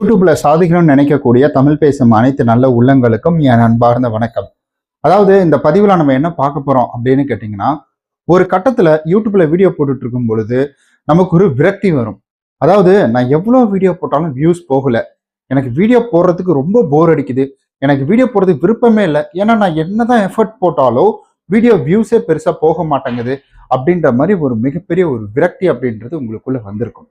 யூடியூப்ல சாதிக்கணும்னு நினைக்கக்கூடிய தமிழ் பேசும் அனைத்து நல்ல உள்ளங்களுக்கும் என் அன்பார்ந்த வணக்கம். அதாவது இந்த பதிவுல நம்ம என்ன பார்க்க போறோம் அப்படின்னு கேட்டீங்கன்னா, ஒரு கட்டத்துல யூடியூப்ல வீடியோ போட்டுட்டு இருக்கும் பொழுது நமக்கு ஒரு விரக்தி வரும். அதாவது நான் எவ்வளவு வீடியோ போட்டாலும் வியூஸ் போகல, எனக்கு வீடியோ போடுறதுக்கு ரொம்ப போர் அடிக்குது, எனக்கு வீடியோ போடுறதுக்கு விருப்பமே இல்லை, ஏன்னா நான் என்னதான் எஃபர்ட் போட்டாலும் வீடியோ வியூஸே பெருசா போக மாட்டேங்குது அப்படின்ற மாதிரி ஒரு மிகப்பெரிய ஒரு விரக்தி அப்படின்றது உங்களுக்குள்ள வந்திருக்கும்.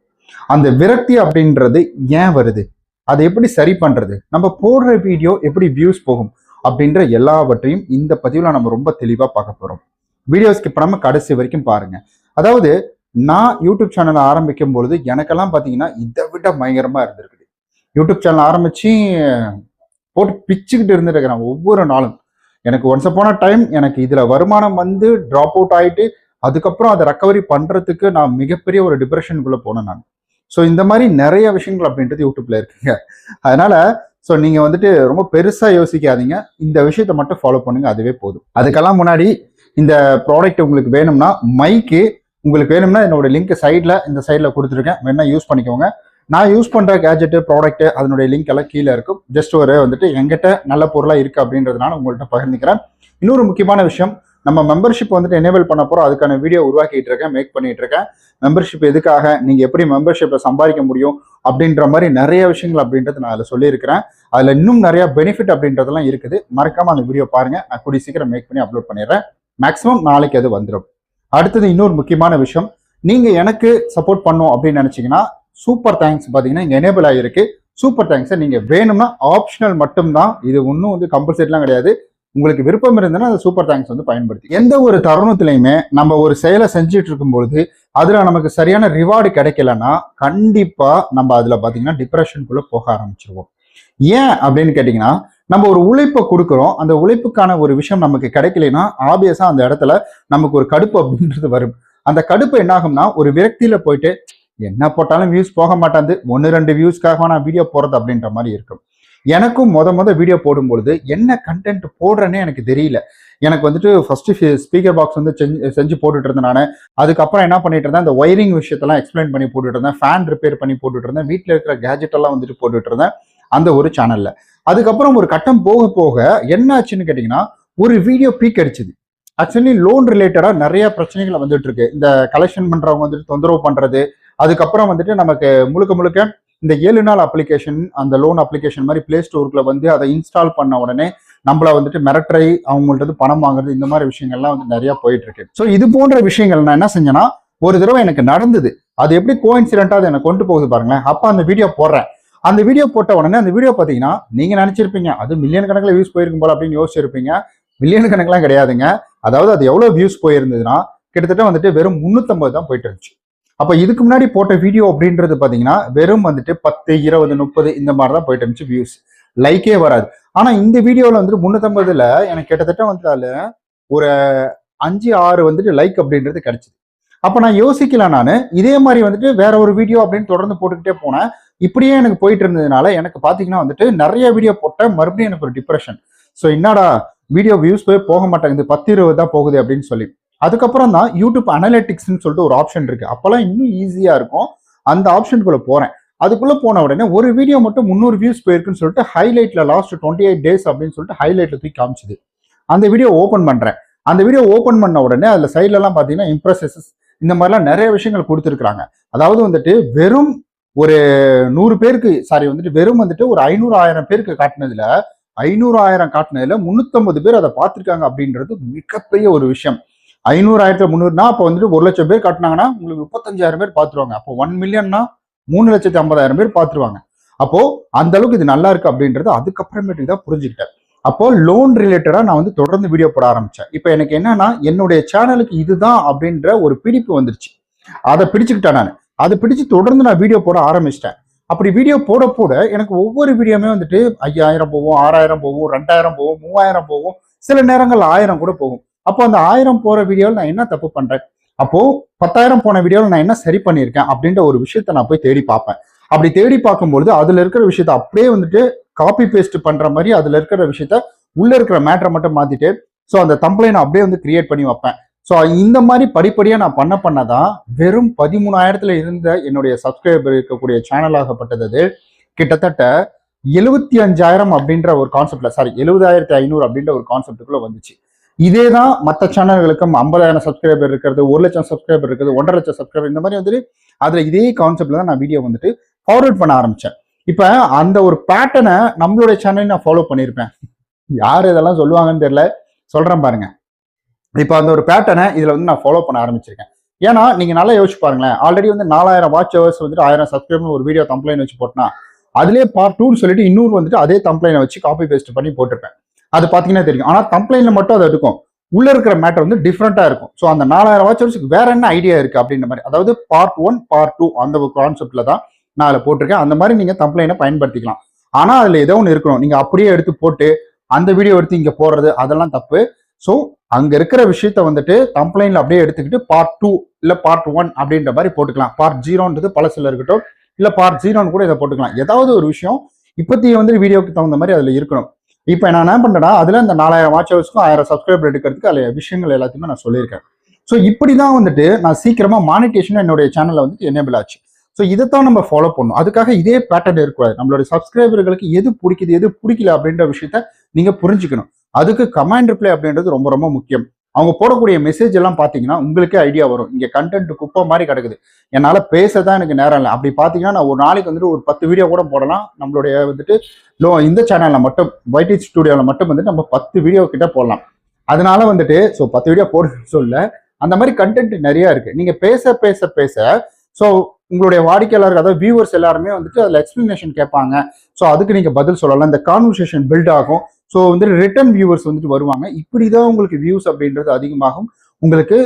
அந்த விரக்தி அப்படின்றது ஏன் வருது, அதை எப்படி சரி பண்றது, நம்ம போடுற வீடியோ எப்படி வியூஸ் போகும் அப்படின்ற எல்லாவற்றையும் இந்த பதிவுல நம்ம ரொம்ப தெளிவா பார்க்க போறோம். வீடியோ ஸ்கிப் பண்ணாம கடைசி வரைக்கும் பாருங்க. அதாவது நான் யூடியூப் சேனல் ஆரம்பிக்கும் பொழுது எனக்கெல்லாம் பாத்தீங்கன்னா இதை விட பயங்கரமா இருந்திருக்குது. யூடியூப் சேனல் ஆரம்பிச்சு போட்டு பிச்சுக்கிட்டு இருந்துருக்கிறேன் ஒவ்வொரு நாளும். எனக்கு ஒன்ஸ் அப்பான டைம் எனக்கு இதுல வருமானம் வந்து டிராப் அவுட் ஆயிட்டு அதுக்கப்புறம் அதை ரெக்கவரி பண்றதுக்கு நான் மிகப்பெரிய ஒரு டிப்ரெஷனுக்குள்ள போனேன் நான். ஸோ இந்த மாதிரி நிறைய விஷயங்கள் அப்படின்றது யூடியூப்ல இருக்குங்க. அதனால ஸோ நீங்க வந்துட்டு ரொம்ப பெருசா யோசிக்காதீங்க, இந்த விஷயத்த மட்டும் ஃபாலோ பண்ணுங்க, அதுவே போதும். அதுக்கெல்லாம் முன்னாடி இந்த ப்ராடக்ட் உங்களுக்கு வேணும்னா, மைக்கு உங்களுக்கு வேணும்னா என்னோட லிங்க் இந்த சைடில் கொடுத்துருக்கேன், வேணா யூஸ் பண்ணிக்கோங்க. நான் யூஸ் பண்ற கேஜெட்டு ப்ராடக்ட் அதனுடைய லிங்க் எல்லாம் கீழே இருக்கும். ஜஸ்ட் ஒரு வந்துட்டு எங்கிட்ட நல்ல பொருளாக இருக்கு அப்படின்றதுனால உங்கள்கிட்ட பகிர்ந்துக்கிறேன். இன்னொரு முக்கியமான விஷயம், நம்ம மெம்பர்ஷிப் வந்துட்டு எனேபிள் பண்ண போறோம், அதுக்கான வீடியோ உருவாக்கிட்டு இருக்கேன், மேக் பண்ணிட்டு இருக்கேன். மெம்பர்ஷிப் எதுக்காக, நீங்க எப்படி மெம்பர்ஷிப்பை சம்பாதிக்க முடியும் அப்படின்ற மாதிரி நிறைய விஷயங்கள் அப்படின்றது நான் அதில் சொல்லியிருக்கிறேன். அதுல இன்னும் நிறைய பெனிஃபிட் அப்படின்றதெல்லாம் இருக்குது. மறக்காம அந்த வீடியோ பாருங்க, நான் கூடிய சீக்கிரம் மேக் பண்ணி அப்லோட் பண்ணிடுறேன். மேக்ஸிமம் நாளைக்கு அது வந்துடும். அடுத்தது இன்னொரு முக்கியமான விஷயம், நீங்க எனக்கு சப்போர்ட் பண்ணும் அப்படின்னு நினைச்சீங்கன்னா சூப்பர் தேங்க்ஸ் பார்த்தீங்கன்னா இங்க எனேபிள் ஆகிருக்கு. சூப்பர் தேங்க்ஸை நீங்க வேணும்னா ஆப்ஷனல் மட்டும்தான், இது ஒன்றும் வந்து கம்பல்சரிலாம் கிடையாது. உங்களுக்கு விருப்பம் இருந்ததுன்னா அந்த சூப்பர் தேங்க்ஸ் வந்து பயன்படுத்தி. எந்த ஒரு தருணத்திலையுமே நம்ம ஒரு செயலை செஞ்சுட்டு இருக்கும்பொழுது அதுல நமக்கு சரியான ரிவார்டு கிடைக்கலன்னா கண்டிப்பா நம்ம அதுல பாத்தீங்கன்னா டிப்ரெஷனுக்குள்ள போக ஆரம்பிச்சிருவோம். ஏன் அப்படின்னு கேட்டீங்கன்னா, நம்ம ஒரு உழைப்பை கொடுக்குறோம், அந்த உழைப்புக்கான ஒரு விஷயம் நமக்கு கிடைக்கலைன்னா ஆபியஸா அந்த இடத்துல நமக்கு ஒரு கடுப்பு அப்படின்றது வரும். அந்த கடுப்பு என்ன ஆகும்னா ஒரு விரக்தியில போயிட்டு என்ன போட்டாலும் வியூஸ் போக மாட்டாது, 1-2 வியூஸ்க்காக நான் வீடியோ போடுறது அப்படின்ற மாதிரி இருக்கும். எனக்கும் முத வீடியோ போடும்பொழுது என்ன கண்டென்ட் போடுறேன்னே எனக்கு தெரியல. எனக்கு வந்துட்டு ஃபர்ஸ்ட் ஸ்பீக்கர் பாக்ஸ் வந்து செஞ்சு போட்டுட்டு இருந்தேன் நான். அதுக்கப்புறம் என்ன பண்ணிட்டு இருந்தேன், இந்த ஒயரிங் விஷயத்தெல்லாம் எக்ஸ்பிளைன் பண்ணி போட்டுட்டு இருந்தேன், ஃபேன் ரிப்பேர் பண்ணி போட்டுட்டு இருந்தேன், வீட்டில் இருக்கிற கேஜெட் எல்லாம் வந்துட்டு போட்டுட்டு இருந்தேன் அந்த ஒரு சேனல்ல. அதுக்கப்புறம் ஒரு கட்டம் போக போக என்ன ஆச்சுன்னு கேட்டீங்கன்னா, ஒரு வீடியோ பீக் அடிச்சுது. ஆக்சுவலி லோன் ரிலேட்டடா நிறைய பிரச்சனைகள் வந்துட்டு இருக்கு. இந்த கலெக்ஷன் பண்றவங்க வந்துட்டு தொந்தரவு பண்றது, அதுக்கப்புறம் வந்துட்டு நமக்கு முழுக்க இந்த 7 நாள் அப்ளிகேஷன், அந்த லோன் அப்ளிகேஷன் மாதிரி பிளே ஸ்டோருக்குள்ள வந்து அதை இன்ஸ்டால் பண்ண உடனே நம்மள வந்துட்டு மிரட்டரை, அவங்கள்ட்ட பணம் வாங்குறது, இந்த மாதிரி விஷயங்கள்லாம் வந்து நிறைய போயிட்டு இருக்கு. ஸோ இது போன்ற விஷயங்கள் நான் என்ன செஞ்சேன்னா, ஒரு தடவை எனக்கு நடந்தது, அது எப்படி கோஇன்சிடென்ட்டா அதை எனக்கு கொண்டு போகுது பாருங்களேன். அப்ப அந்த வீடியோ போடுறேன். அந்த வீடியோ போட்ட உடனே அந்த வீடியோ பார்த்தீங்கன்னா நீங்க நினைச்சிருப்பீங்க அது மில்லியன் கணக்கில் வியூஸ் போயிருக்கும் போல அப்படின்னு யோசிச்சிருப்பீங்க. மில்லியன் கணக்கெல்லாம் கிடையாதுங்க. அதாவது அது எவ்வளவு வியூஸ் போயிருந்ததுன்னா கிட்டத்தட்ட வந்துட்டு வெறும் 350 தான் போயிட்டு இருந்துச்சு. அப்ப இதுக்கு முன்னாடி போட்ட வீடியோ அப்படின்றது பாத்தீங்கன்னா வெறும் வந்துட்டு 10, 20, 30 இந்த மாதிரி தான் போயிட்டு இருந்துச்சு வியூஸ், லைக்கே வராது. ஆனா இந்த வீடியோல வந்துட்டு 350ல எனக்கு கிட்டத்தட்ட வந்து அதுல ஒரு 5-6 வந்துட்டு லைக் அப்படின்றது கிடைச்சது. அப்ப நான் யோசிக்கல, நானு இதே மாதிரி வந்துட்டு வேற ஒரு வீடியோ அப்படின்னு தொடர்ந்து போட்டுக்கிட்டே போனேன். இப்படியே எனக்கு போயிட்டு இருந்ததுனால எனக்கு பாத்தீங்கன்னா வந்துட்டு நிறைய வீடியோ போட்டேன், மறுபடியும் எனக்கு ஒரு டிப்ரெஷன். ஸோ என்னடா வீடியோ வியூஸ் போக மாட்டேங்குது, 10-20 தான் போகுது அப்படின்னு சொல்லி. அதுக்கப்புறம் தான் யூடியூப் அனலிட்டிக்ஸ்ன்னு சொல்லிட்டு ஒரு ஆப்ஷன் இருக்கு. அப்பெல்லாம் இன்னும் ஈஸியா இருக்கும். அந்த ஆப்ஷனுக்குள்ள போறேன். அதுக்குள்ள போன உடனே ஒரு வீடியோ மட்டும் 300 வியூஸ் போயிருக்குன்னு சொல்லிட்டு ஹைலைட்ல லாஸ்ட் 28 டேஸ் அப்படின்னு சொல்லிட்டு ஹைலைட்ல தூக்கி காமிச்சுது. அந்த வீடியோ ஓபன் பண்றேன். அந்த வீடியோ ஓபன் பண்ண உடனே அதுல சைட்ல எல்லாம் பாத்தீங்கன்னா இம்ப்ரெஸஸ் இந்த மாதிரிலாம் நிறைய விஷயங்கள் கொடுத்துருக்காங்க. அதாவது வந்துட்டு வெறும் ஒரு 100 பேருக்கு வந்துட்டு வெறும் வந்துட்டு ஒரு 500-1000 பேருக்கு காட்டினதுல 500-1000 காட்டினதுல 350 பேர் அதை பார்த்துருக்காங்க அப்படின்றது மிகப்பெரிய ஒரு விஷயம். 500-1000-300னா அப்போ வந்துட்டு 1,00,000 பேர் காட்டினாங்கன்னா உங்களுக்கு 35,000 பேர் பார்த்துருவாங்க. அப்போ 1 மில்லியன்னா 3,50,000 பேர் பார்த்துருவாங்க. அப்போ அந்த அளவுக்கு இது நல்லா இருக்கு அப்படின்றது அதுக்கப்புறமேட்டுக்கு தான் புரிஞ்சுக்கிட்டேன். அப்போ லோன் ரிலேட்டடா நான் வந்து தொடர்ந்து வீடியோ போட ஆரம்பிச்சேன். இப்போ எனக்கு என்னன்னா என்னுடைய சேனலுக்கு இதுதான் அப்படின்ற ஒரு பிடிப்பு வந்துருச்சு. அதை பிடிச்சுக்கிட்டேன் நான். அதை பிடிச்சு தொடர்ந்து நான் வீடியோ போட ஆரம்பிச்சிட்டேன். அப்படி வீடியோ போட எனக்கு ஒவ்வொரு வீடியோமே வந்துட்டு 5,000 போகும், 6,000 போகும், 2,000 போகும், 3,000 போகும், சில நேரங்கள் 1000 கூட போகும். அப்போ அந்த 1000 போற வீடியோவில் நான் என்ன தப்பு பண்றேன், அப்போ 10,000 போன வீடியோவில் நான் என்ன சரி பண்ணியிருக்கேன் அப்படின்ற ஒரு விஷயத்த நான் போய் தேடி பார்ப்பேன். அப்படி தேடி பார்க்கும்பொழுது அதுல இருக்கிற விஷயத்த அப்படியே வந்துட்டு காப்பி பேஸ்ட் பண்ற மாதிரி அதுல இருக்கிற விஷயத்த உள்ள இருக்கிற மேட்டரை மட்டும் மாத்திட்டு ஸோ அந்த தம்ப்லைனை அப்படியே வந்து கிரியேட் பண்ணி வைப்பேன். ஸோ இந்த மாதிரி படிப்படியாக நான் பண்ணதான் வெறும் 13,000 இருந்த என்னுடைய சப்ஸ்கிரைபர் இருக்கக்கூடிய சேனல் ஆகப்பட்டது கிட்டத்தட்ட 75,000 அப்படின்ற ஒரு கான்செப்ட்ல, சாரி 70,500 அப்படின்ற ஒரு கான்செப்டுக்குள்ள வந்துச்சு. இதே தான் மற்ற சேனல்களுக்கும் 50,000 சப்ஸ்கிரைபர் இருக்கிறது, 1,00,000 சப்ஸ்கிரைபர் இருக்கிறது, 1,50,000 சப்ஸ்கிரைபர், இந்த மாதிரி வந்துட்டு அதுல இதே கான்செப்ட்ல தான் நான் வீடியோ வந்துட்டு ஃபார்வர்ட் பண்ண ஆரம்பிச்சேன். இப்ப அந்த ஒரு பேட்டர்னை நம்மளுடைய சேனல் நான் ஃபாலோ பண்ணியிருப்பேன். யார் இதெல்லாம் சொல்லுவாங்கன்னு தெரியல, சொல்றேன் பாருங்க. இப்போ அந்த ஒரு பேட்டர்னை இதுல வந்து நான் ஃபாலோ பண்ண ஆரம்பிச்சிருக்கேன். ஏன்னா நீங்க நல்லா யோசிச்சு பாருங்களேன், ஆல்ரெடி வந்து 4,000 வாட்ச் ஹவர்ஸ் வந்துட்டு 1000 சப்ஸ்கிரைபர் ஒரு வீடியோ தம்ப்ளைன் வச்சு போட்டா, அதுலேயே பார்ட் 2 சொல்லிட்டு இன்னொரு வந்துட்டு அதே தம்ப்ளைனை வச்சு காப்பி பேஸ்ட் பண்ணி போட்டிருப்பேன். அது பாத்தீங்கன்னா தெரியும். ஆனா தம்ப்ளைன்ல மட்டும் அது இருக்கும், உள்ள இருக்கிற மேட்டர் வந்து டிஃப்ரெண்டா இருக்கும். ஸோ அந்த 4,000 வாட்ச் ஹவர்ஸ்க்கு வேற என்ன ஐடியா இருக்கு அப்படின்ற மாதிரி, அதாவது பார்ட் 1 பார்ட் 2 அந்த ஒரு கான்செப்ட்ல தான் நான் அதில் போட்டிருக்கேன். அந்த மாதிரி நீங்க தம்ப்ளைனை பயன்படுத்திக்கலாம். ஆனா அதுல ஏதோ ஒன்று இருக்கணும். நீங்க அப்படியே எடுத்து போட்டு அந்த வீடியோ எடுத்து இங்க போடுறது அதெல்லாம் தப்பு. ஸோ அங்க இருக்கிற விஷயத்த வந்துட்டு தம்ப்ளைன்ல அப்படியே எடுத்துக்கிட்டு பார்ட் 2 இல்ல பார்ட் 1 அப்படின்ற மாதிரி போட்டுக்கலாம். பார்ட் 0ன்றது பழசுல இருக்கட்டும், இல்ல பார்ட் 0ன்னு கூட இதை போட்டுக்கலாம். ஏதாவது ஒரு விஷயம் இப்பத்திய வந்து வீடியோக்கு தகுந்த மாதிரி அதுல இருக்கணும். இப்போ நான் என்ன பண்றேன்னா, அதுல இந்த 4,000 வாட்ச் ஹவர்ஸ்க்கும் 1000 சப்ஸ்கிரைபர் எடுக்கிறதுக்கு அதுல விஷயங்கள் எல்லாத்தையுமே நான் சொல்லியிருக்கேன். ஸோ இப்படிதான் வந்துட்டு நான் சீக்கிரமா மானிட்டேஷன் என்னுடைய சேனல்ல வந்து எனேபிள் ஆச்சு. ஸோ இதைத்தான் நம்ம ஃபாலோ பண்ணணும். அதுக்காக இதே பேட்டர்ன் இருக்கக்கூடாது. நம்மளுடைய சப்ஸ்கிரைபர்களுக்கு எது பிடிக்குது எது பிடிக்கல அப்படின்ற விஷயத்த நீங்க புரிஞ்சுக்கணும். அதுக்கு கமெண்ட் ரிப்ளை அப்படின்றது ரொம்ப ரொம்ப முக்கியம். அவங்க போடக்கூடிய மெசேஜ் எல்லாம் பாத்தீங்கன்னா உங்களுக்கே ஐடியா வரும். இங்க கண்டென்ட் குப்பை மாதிரி கிடக்குது, என்னால பேசதான் எனக்கு நேரம் இல்லை. அப்படி பாத்தீங்கன்னா நான் ஒரு நாளைக்கு வந்துட்டு ஒரு 10 வீடியோ கூட போடலாம். நம்மளுடைய வந்துட்டு இந்த சேனல்ல மட்டும் YT ஸ்டுடியோல மட்டும் வந்துட்டு நம்ம 10 வீடியோ கிட்ட போடலாம். அதனால வந்துட்டு 10 வீடியோ போடுன்னு சொல்ல, அந்த மாதிரி கண்டென்ட் நிறைய இருக்கு. நீங்க பேச பேச பேச ஸோ உங்களுடைய வாடிக்கையாளர்கள், அதாவது வியூவர்ஸ் எல்லாருமே வந்துட்டு அதுல எக்ஸ்பிளனேஷன் கேட்பாங்க. ஸோ அதுக்கு நீங்க பதில் சொல்லலாம். இந்த கான்வர்சேஷன் பில்ட் ஆகும். ஸோ வந்துட்டு ரிட்டர்ன் வியூவர்ஸ் வந்துட்டு வருவாங்க. இப்படிதான் உங்களுக்கு வியூஸ் அப்படின்றது அதிகமாகும். உங்களுக்கு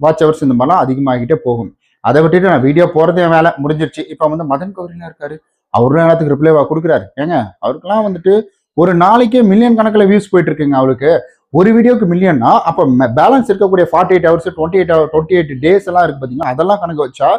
வாட்ச் ஹவர்ஸ் இந்த மாதிரிலாம் அதிகமாகிட்டே போகும். அதை விட்டுட்டு நான் வீடியோ போறதே வேலை முடிஞ்சிருச்சு. இப்போ வந்து மதன் கௌரிலாம் இருக்காரு, அவரும் நேரத்துக்கு ரிப்ளைவா கொடுக்குறாரு. ஏங்க அவருக்கெல்லாம் வந்துட்டு ஒரு நாளைக்கே மில்லியன் கணக்கில் வியூஸ் போயிட்டு இருக்குங்க. அவருக்கு ஒரு வீடியோக்கு மில்லியன்னா, அப்போ பேலன்ஸ் இருக்கக்கூடிய 48 ஹவர்ஸ் 28 டேஸ் எல்லாம் இருக்கு பார்த்தீங்கன்னா, அதெல்லாம் கணக்கு வச்சா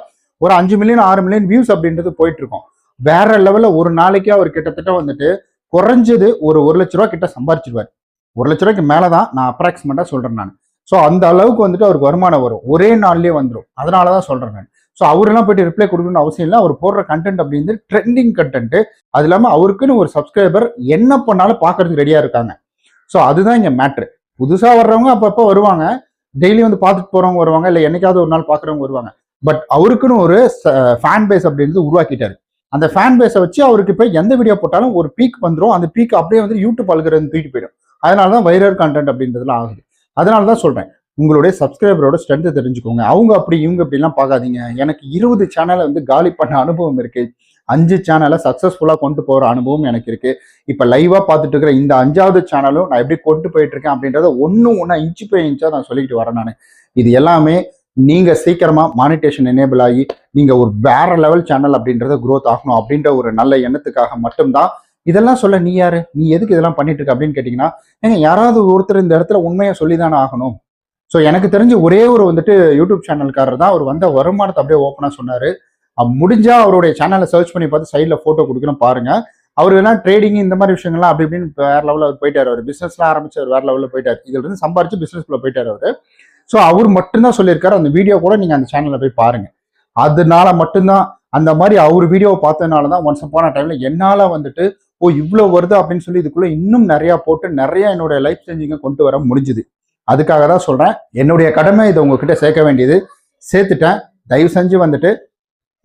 ஒரு 5 மில்லியன் 6 மில்லியன் வியூஸ் அப்படின்றது போயிட்டு இருக்கும். வேற லெவல்ல ஒரு நாளைக்கே அவர் கிட்டத்தட்ட வந்துட்டு குறைஞ்சது ஒரு 1,00,000 ரூபா கிட்ட சம்பாரிச்சிருவார். 1,00,000 ரூபாய்க்கு மேலதான் நான் அப்ராக்சிமேட்டா சொல்றேன் நான். ஸோ அந்த அளவுக்கு வந்துட்டு அவருக்கு வருமானம் வரும், ஒரே நாள்லயே வந்துடும். அதனாலதான் சொல்றேன் நான். ஸோ அவரெல்லாம் போயிட்டு ரிப்ளை கொடுக்கணும்னு அவசியம் இல்லை. அவர் போடுற கண்டென்ட் அப்படின்னு ட்ரெண்டிங் கண்டென்ட். அது இல்லாம அவருக்குன்னு ஒரு சப்ஸ்கிரைபர் என்ன பண்ணாலும் பாக்குறதுக்கு ரெடியா இருக்காங்க. ஸோ அதுதான் இங்க மேட்ரு. புதுசா வர்றவங்க அப்பப்போ வருவாங்க, டெய்லி வந்து பார்த்துட்டு போறவங்க வருவாங்க, இல்லை என்னைக்காவது ஒரு நாள் பாக்குறவங்க வருவாங்க. பட் அவருக்குன்னு ஒரு ஃபேன் பேஸ் அப்படின்றது உருவாக்கிட்டாரு. அந்த ஃபேன் பேஸை வச்சு அவருக்கு இப்போ எந்த வீடியோ போட்டாலும் ஒரு பீக் வந்துடும். அந்த பீக் அப்படியே வந்து யூடியூப் அல்கரிதம் தூக்கிட்டு போயிடும். அதனாலதான் வைரல் கண்டென்ட் அப்படின்றதுலாம் ஆகுது. அதனாலதான் சொல்றேன், உங்களுடைய சப்ஸ்கிரைபரோட ஸ்ட்ரென்த்தை தெரிஞ்சுக்கோங்க. அவங்க அப்படி இவங்க அப்படிலாம் பார்க்காதீங்க. எனக்கு 20 சேனலை வந்து காலி பண்ண அனுபவம் இருக்கு. 5 சேனலை சக்சஸ்ஃபுல்லா கொண்டு போற அனுபவம் எனக்கு இருக்கு. இப்ப லைவா பார்த்துட்டு இருக்கிற இந்த 5வது சேனலும் நான் எப்படி கொண்டு போயிட்டு இருக்கேன் அப்படின்றத ஒன்னா இன்ச்சு பை இன்ச்சா நான் சொல்லிக்கிட்டு வரேன் நான். இது எல்லாமே நீங்க சீக்கிரமா மானிட்டேஷன் எனேபிள் ஆகி நீங்க ஒரு வேற லெவல் சேனல் அப்படின்றத குரோத் ஆகணும் அப்படின்ற ஒரு நல்ல எண்ணத்துக்காக மட்டும்தான் இதெல்லாம் சொல்ல. நீ யாரு, நீ எதுக்கு இதெல்லாம் பண்ணிட்டு இருக்க அப்படின்னு கேட்டீங்கன்னா, ஏங்க யாராவது ஒருத்தர் இந்த இடத்துல உண்மையை சொல்லிதானே ஆகணும். ஸோ எனக்கு தெரிஞ்ச ஒரே ஒரு வந்துட்டு யூடியூப் சேனல்காரர் தான், அவர் வந்த வருமானத்தை அப்படியே ஓப்பனா சொன்னாரு. முடிஞ்சா அவருடைய சேனலை சர்ச் பண்ணி பார்த்து சைட்ல போட்டோ கொடுக்கணும் பாருங்க. அவர் எல்லாம் ட்ரேடிங் இந்த மாதிரி விஷயங்கள்லாம் அப்படி இப்படின்னு வேற லெவலில் அவர் போயிட்டாரு. அவர் பிசினஸ்லாம் ஆரம்பிச்சு அவர் வேற லெவலில் போயிட்டாரு. இதுல இருந்து சம்பாரிச்சு பிசினஸ்குள்ள போயிட்டாரு அவரு. ஸோ அவர் மட்டும்தான் சொல்லியிருக்காரு. அந்த வீடியோ கூட நீங்க அந்த சேனல்ல போய் பாருங்க. அதனால மட்டும்தான், அந்த மாதிரி அவர் வீடியோவை பார்த்ததுனால தான் ஒன்ஸ் அப்பான டைம்ல என்னால வந்துட்டு இவ்வளவு வருது அப்படின்னு சொல்லி இதுக்குள்ள இன்னும் நிறைய போட்டு நிறைய என்னுடைய லைஃப் சேஞ்சிங்கை கொண்டு வர முடிஞ்சுது. அதுக்காக தான் சொல்றேன், என்னுடைய கடமை இதை உங்ககிட்ட சேர்க்க வேண்டியது. சேர்த்துட்டேன். தயவு செஞ்சு வந்துட்டு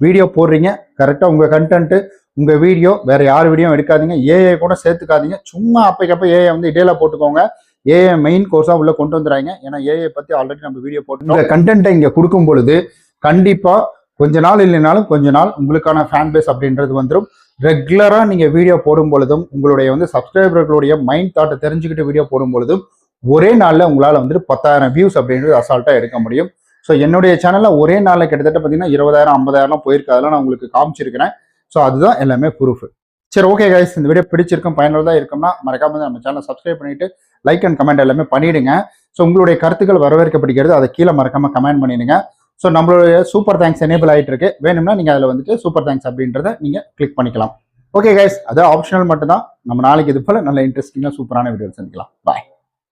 வீடியோ போடுறீங்க, கரெக்டா உங்க கண்டென்ட் உங்க வீடியோ வேற யார் வீடியோ எடுக்காதீங்க. ஏஐ கூட சேர்த்துக்காதீங்க. சும்மா அப்பைக்கப்ப ஏஐ வந்து இடையில போட்டுக்கோங்க. ஏஐ மெயின் கோர்ஸா உள்ள கொண்டு வந்துடுறாங்க. ஏன்னா ஏஐ பத்தி ஆல்ரெடி நம்ம வீடியோ போட்டு இந்த கண்டென்ட்டை இங்க கொடுக்கும் பொழுது கண்டிப்பா கொஞ்ச நாள் இல்லைனாலும் கொஞ்ச நாள் உங்களுக்கான ஃபேன் பேஸ் அப்படின்றது வந்துடும். ரெகுலரா நீங்க வீடியோ போடும் பொழுதும் உங்களுடைய வந்து சப்ஸ்கிரைபர்களுடைய மைண்ட் தாட்டை தெரிஞ்சுக்கிட்டு வீடியோ போடும் பொழுதும் ஒரே நாள்ல உங்களால வந்துட்டு 10,000 வியூஸ் அப்படின்றது அசால்ட்டா எடுக்க முடியும். ஸோ என்னுடைய சேனல்ல ஒரே நாள்ல கிட்டத்தட்ட பார்த்தீங்கன்னா 20,000 50,000 போயிருக்கு. அதெல்லாம் நான் உங்களுக்கு காமிச்சிருக்கிறேன். ஸோ அதுதான் எல்லாமே ப்ரூஃப். சரி, ஓகே கைஸ், இந்த வீடியோ பிடிச்சிருக்கும் பயனுள்ளதா இருக்கும்னா மறக்காம நம்ம சேனலை சப்ஸ்கிரைப் பண்ணிட்டு லைக் அண்ட் கமெண்ட் எல்லாமே பண்ணிடுங்க. ஸோ உங்களுடைய கருத்துக்கள் வரவேற்கப்படுகிறது. அதை கீழே மறக்காம கமெண்ட் பண்ணிடுங்க. ஸோ நம்மளுடைய சூப்பர் தேங்க்ஸ் எனேபிள் ஆகிட்டு இருக்கு. வேணும்னா நீங்க அதில் வந்துட்டு சூப்பர் தேங்க்ஸ் அப்படின்றத நீங்க கிளிக் பண்ணிக்கலாம். ஓகே கைஸ், அது ஆப்ஷனல் மட்டும் தான். நம்ம நாளைக்கு இது போல நல்ல இன்ட்ரெஸ்டிங்காக சூப்பரான வீடியோ சந்திக்கலாம். பாய்.